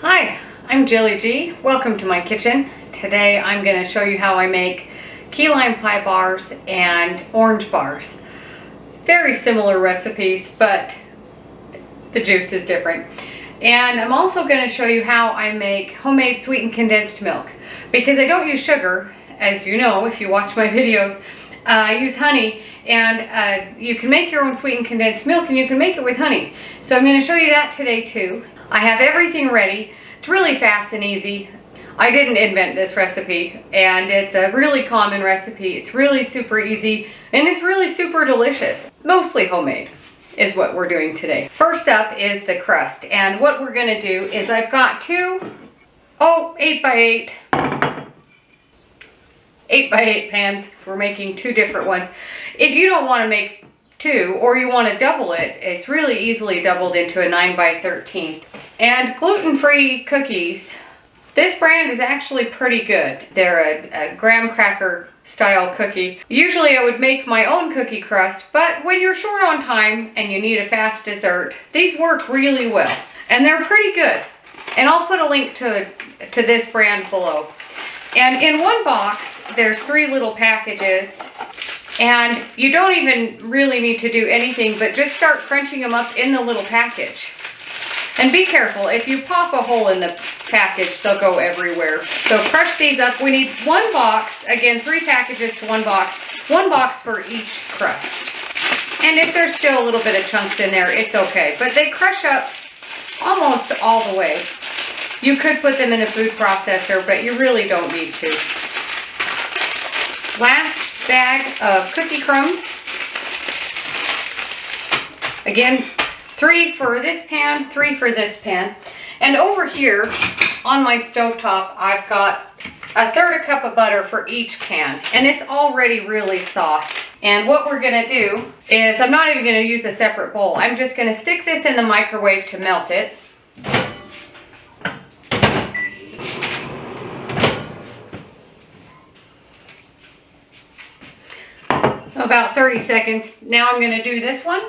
Hi, I'm Jilly G. Welcome to my kitchen. Today I'm going to show you how I make key lime pie bars and orange bars. Very similar recipes, but the juice is different. And I'm also going to show you how I make homemade sweetened condensed milk. Because I don't use sugar, as you know if you watch my videos. I use honey, and you can make your own sweetened condensed milk, and you can make it with honey. So I'm going to show you that today too. I have everything ready. It's really fast and easy. I didn't invent this recipe, and it's a really common recipe. It's really super easy, and it's really super delicious. Mostly homemade is what we're doing today. First up is the crust, and what we're going to do is I've got two 8x8 pans. We're making two different ones. If you don't want to make two, or you want to double it, it's really easily doubled into a 9x13. And gluten-free cookies, this brand is actually pretty good. They're a graham cracker style cookie. Usually I would make my own cookie crust, but when you're short on time and you need a fast dessert, these work really well. And they're pretty good. And I'll put a link to this brand below. And in one box, there's 3 little packages. And you don't even really need to do anything but just start crunching them up in the little package. And be careful, if you pop a hole in the package, they'll go everywhere. So crush these up. We need 1 box, again 3 packages to 1 box, 1 box for each crust. And if there's still a little bit of chunks in there, it's okay. But they crush up almost all the way. You could put them in a food processor, but you really don't need to. Last bag of cookie crumbs. Again, 3 for this pan, 3 for this pan. And over here on my stovetop, I've got 1/3 cup of butter for each pan. And it's already really soft. And what we're gonna do is, I'm not even gonna use a separate bowl. I'm just gonna stick this in the microwave to melt it. So about 30 seconds. Now I'm going to do this one.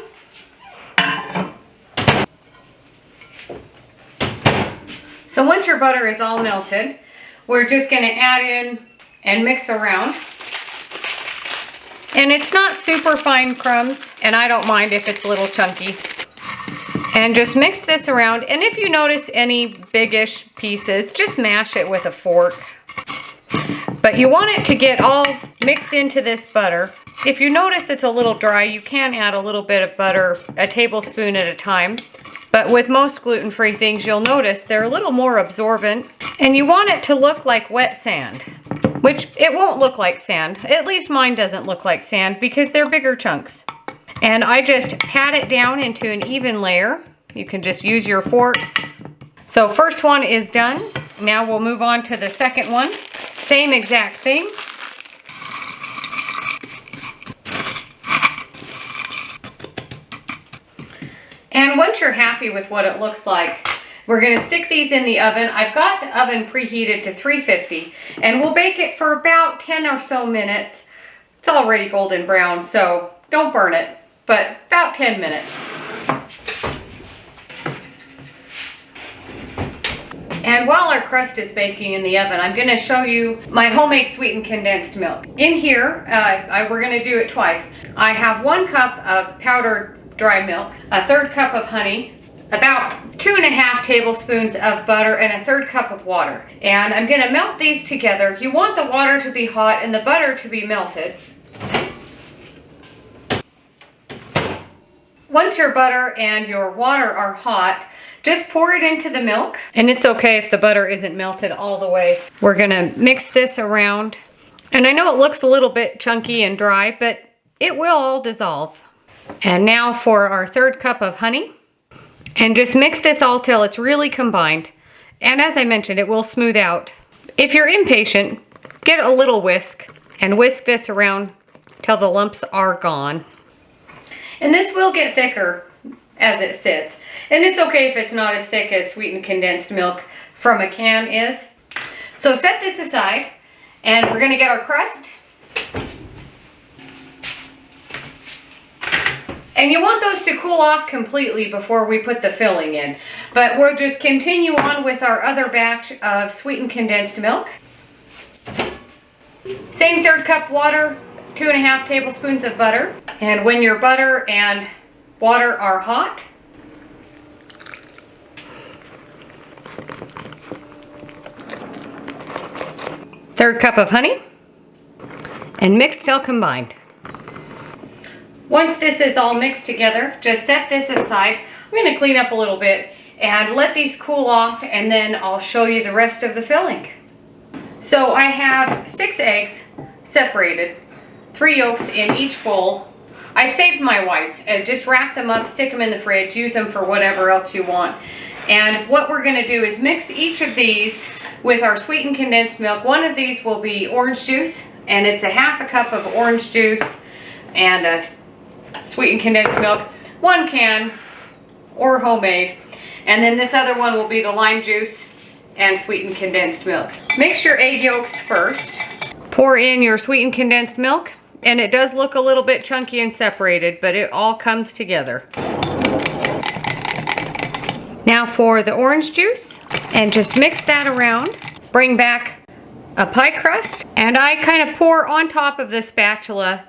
So once your butter is all melted, we're just going to add in and mix around. And it's not super fine crumbs, and I don't mind if it's a little chunky. And just mix this around. And if you notice any biggish pieces, just mash it with a fork. But you want it to get all mixed into this butter. If you notice it's a little dry, you can add a little bit of butter, a tablespoon at a time. But with most gluten-free things, you'll notice they're a little more absorbent. And you want it to look like wet sand, which it won't look like sand. At least mine doesn't look like sand because they're bigger chunks. And I just pat it down into an even layer. You can just use your fork. So first one is done. Now we'll move on to the second one. Same exact thing. And once you're happy with what it looks like, we're going to stick these in the oven. I've got the oven preheated to 350, and we'll bake it for about 10 or so minutes. It's already golden brown, so don't burn it, but about 10 minutes. And while our crust is baking in the oven, I'm going to show you my homemade sweetened condensed milk. In here, we're going to do it twice. I have 1 cup of powdered dry milk, 1/3 cup of honey, about 2.5 tablespoons of butter, and 1/3 cup of water. And I'm going to melt these together. You want the water to be hot and the butter to be melted. Once your butter and your water are hot, just pour it into the milk. And it's okay if the butter isn't melted all the way. We're going to mix this around. And I know it looks a little bit chunky and dry, but it will all dissolve. And now for our 1/3 cup of honey. And just mix this all till it's really combined. And as I mentioned, it will smooth out. If you're impatient, get a little whisk and whisk this around till the lumps are gone. And this will get thicker as it sits. And it's okay if it's not as thick as sweetened condensed milk from a can is. So set this aside, and we're going to get our crust. And you want those to cool off completely before we put the filling in. But we'll just continue on with our other batch of sweetened condensed milk. Same 1/3 cup water, 2½ tablespoons of butter. And when your butter and water are hot, third cup of honey, and mix till combined. Once this is all mixed together, just set this aside. I'm going to clean up a little bit and let these cool off, and then I'll show you the rest of the filling. So I have 6 eggs separated, 3 yolks in each bowl. I've saved my whites and just wrap them up, stick them in the fridge, use them for whatever else you want. And what we're going to do is mix each of these with our sweetened condensed milk. One of these will be orange juice, and it's 1/2 cup of orange juice and a sweetened condensed milk, 1 can or homemade. And then this other one will be the lime juice and sweetened condensed milk. Mix your egg yolks first. Pour in your sweetened condensed milk, and it does look a little bit chunky and separated, but it all comes together. Now for the orange juice, and just mix that around. Bring back a pie crust, and I kind of pour on top of the spatula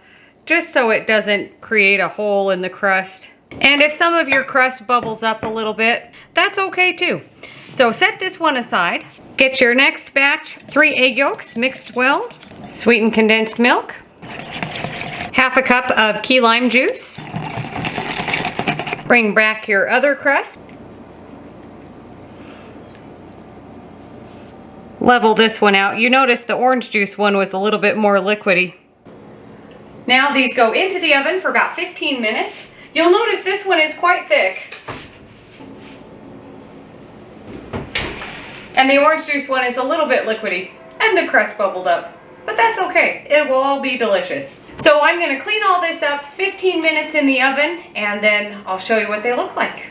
just so it doesn't create a hole in the crust. And if some of your crust bubbles up a little bit, that's okay too. So set this one aside. Get your next batch, 3 egg yolks mixed well, sweetened condensed milk, 1/2 cup of key lime juice. Bring back your other crust. Level this one out. You notice the orange juice one was a little bit more liquidy. Now these go into the oven for about 15 minutes. You'll notice this one is quite thick. And the orange juice one is a little bit liquidy. And the crust bubbled up. But that's okay. It will all be delicious. So I'm going to clean all this up, 15 minutes in the oven, and then I'll show you what they look like.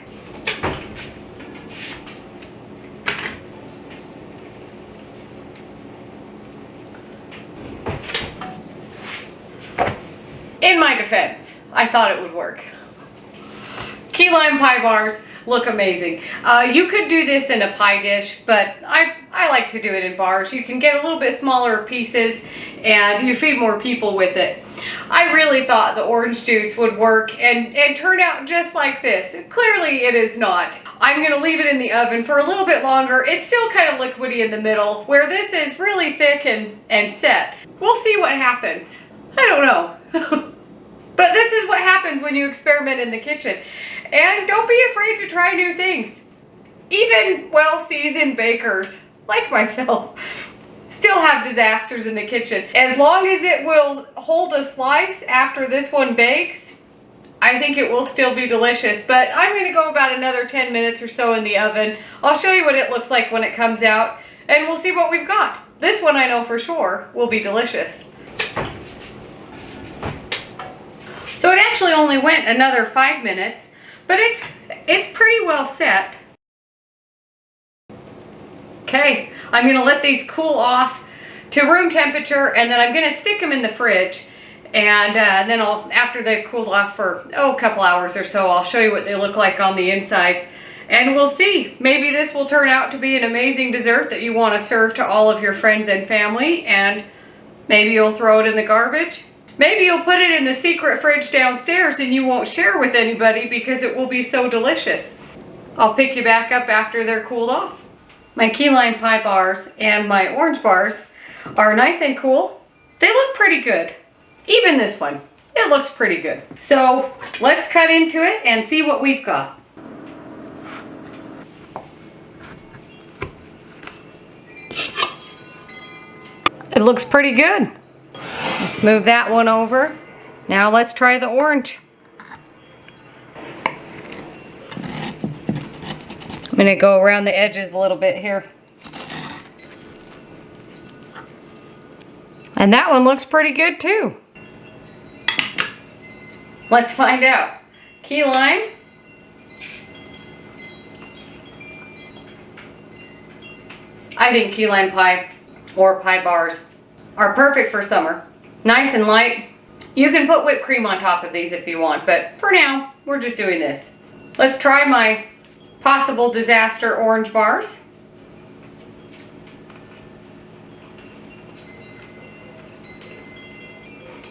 In my defense, I thought it would work. Key lime pie bars look amazing. You could do this in a pie dish, but I like to do it in bars. You can get a little bit smaller pieces and you feed more people with it. I really thought the orange juice would work and turn out just like this. Clearly it is not. I'm going to leave it in the oven for a little bit longer. It's still kind of liquidy in the middle, where this is really thick and set. We'll see what happens. I don't know. But this is what happens when you experiment in the kitchen. And don't be afraid to try new things. Even well-seasoned bakers, like myself, still have disasters in the kitchen. As long as it will hold a slice after this one bakes, I think it will still be delicious. But I'm going to go about another 10 minutes or so in the oven. I'll show you what it looks like when it comes out, and we'll see what we've got. This one I know for sure will be delicious. So it actually only went another 5 minutes, but it's pretty well set. Okay, I'm going to let these cool off to room temperature, and then I'm going to stick them in the fridge. And then after they've cooled off for a couple hours or so, I'll show you what they look like on the inside. And we'll see. Maybe this will turn out to be an amazing dessert that you want to serve to all of your friends and family, and maybe you'll throw it in the garbage. Maybe you'll put it in the secret fridge downstairs and you won't share with anybody because it will be so delicious. I'll pick you back up after they're cooled off. My key lime pie bars and my orange bars are nice and cool. They look pretty good. Even this one, it looks pretty good. So let's cut into it and see what we've got. It looks pretty good. Let's move that one over. Now let's try the orange. I'm going to go around the edges a little bit here. And that one looks pretty good too. Let's find out. Key lime. I think key lime pie or pie bars are perfect for summer. Nice and light, You can put whipped cream on top of these if you want, but for now, we're just doing this. Let's try my possible disaster orange bars.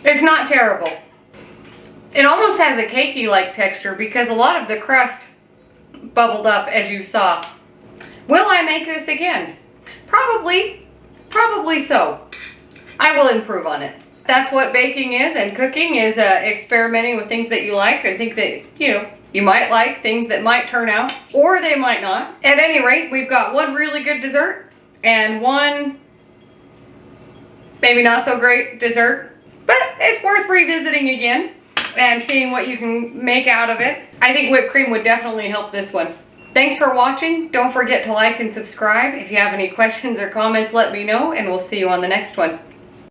It's not terrible. It almost has a cakey-like texture because a lot of the crust bubbled up, as you saw. Will I make this again? Probably so. I will improve on it. That's what baking is, and cooking is experimenting with things that you like or think that, you might like, things that might turn out, or they might not. At any rate, we've got one really good dessert and one maybe not so great dessert, but it's worth revisiting again and seeing what you can make out of it. I think whipped cream would definitely help this one. Thanks for watching. Don't forget to like and subscribe. If you have any questions or comments, let me know, and we'll see you on the next one.